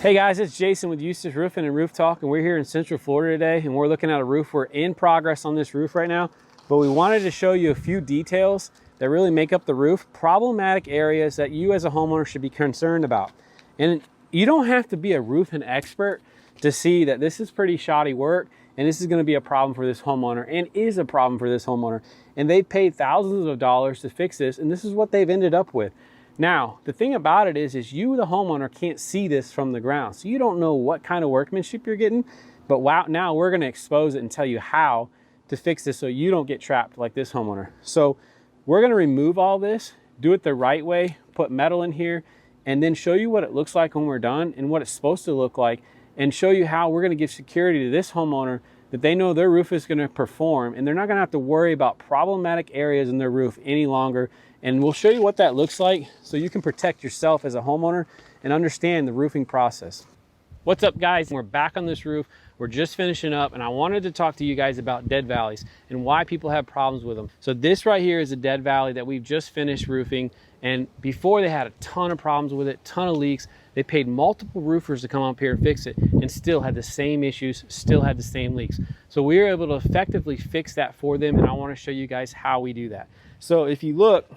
Hey guys, it's Jason with Eustis Roofing and Roof Talk, and we're here in Central Florida today, and we're looking at a roof. We're in progress on this roof right now, but we wanted to show you a few details that really make up the roof, problematic areas that you as a homeowner should be concerned about. And you don't have to be a roofing expert to see that this is pretty shoddy work, and this is going to be a problem for this homeowner, and is a problem for this homeowner. And they've paid thousands of dollars to fix this, and this is what they've ended up with. Now, the thing about it is you, the homeowner, can't see this from the ground. So you don't know what kind of workmanship you're getting, but wow, now we're gonna expose it and tell you how to fix this so you don't get trapped like this homeowner. So we're gonna remove all this, do it the right way, put metal in here, and then show you what it looks like when we're done and what it's supposed to look like, and show you how we're gonna give security to this homeowner that they know their roof is gonna perform and they're not gonna have to worry about problematic areas in their roof any longer. And we'll show you what that looks like so you can protect yourself as a homeowner and understand the roofing process. What's up, guys? We're back on this roof. We're just finishing up, and I wanted to talk to you guys about dead valleys and why people have problems with them. So this right here is a dead valley that we've just finished roofing, and before they had a ton of problems with it, ton of leaks. They paid multiple roofers to come up here and fix it, and still had the same issues, still had the same leaks. So we were able to effectively fix that for them, and I want to show you guys how we do that. So if you look,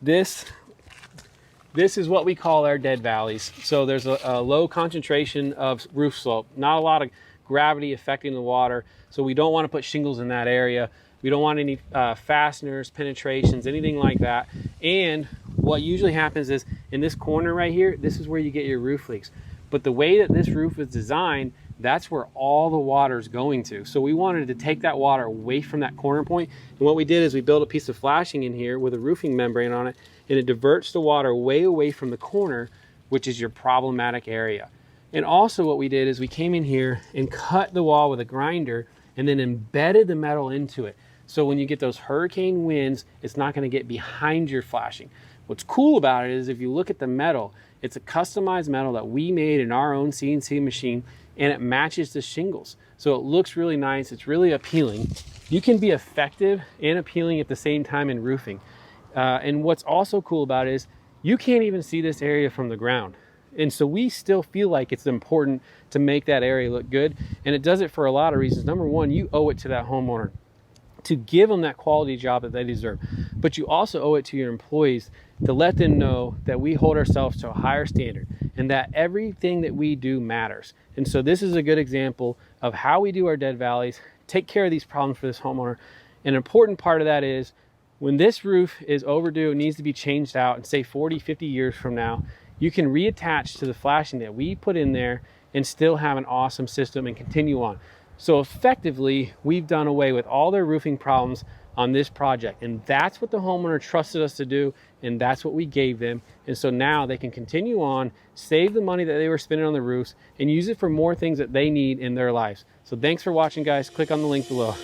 this is what we call our dead valleys. So there's a low concentration of roof slope, not a lot of gravity affecting the water. So we don't want to put shingles in that area. We don't want any fasteners, penetrations, anything like that. And what usually happens is in this corner right here, this is where you get your roof leaks. But the way that this roof is designed, that's where all the water is going to. So we wanted to take that water away from that corner point. And what we did is we built a piece of flashing in here with a roofing membrane on it, and it diverts the water way away from the corner, which is your problematic area. And also what we did is we came in here and cut the wall with a grinder and then embedded the metal into it. So when you get those hurricane winds, it's not gonna get behind your flashing. What's cool about it is if you look at the metal, it's a customized metal that we made in our own CNC machine, and it matches the shingles. So it looks really nice, it's really appealing. You can be effective and appealing at the same time in roofing. And what's also cool about it is you can't even see this area from the ground. And so we still feel like it's important to make that area look good. And it does it for a lot of reasons. Number one, you owe it to that homeowner to give them that quality job that they deserve. But you also owe it to your employees to let them know that we hold ourselves to a higher standard and that everything that we do matters. And so this is a good example of how we do our dead valleys, take care of these problems for this homeowner. An important part of that is when this roof is overdue, it needs to be changed out, and say 40, 50 years from now, you can reattach to the flashing that we put in there and still have an awesome system and continue on. So effectively, we've done away with all their roofing problems on this project. And that's what the homeowner trusted us to do. And that's what we gave them. And so now they can continue on, save the money that they were spending on the roofs, and use it for more things that they need in their lives. So thanks for watching, guys. Click on the link below.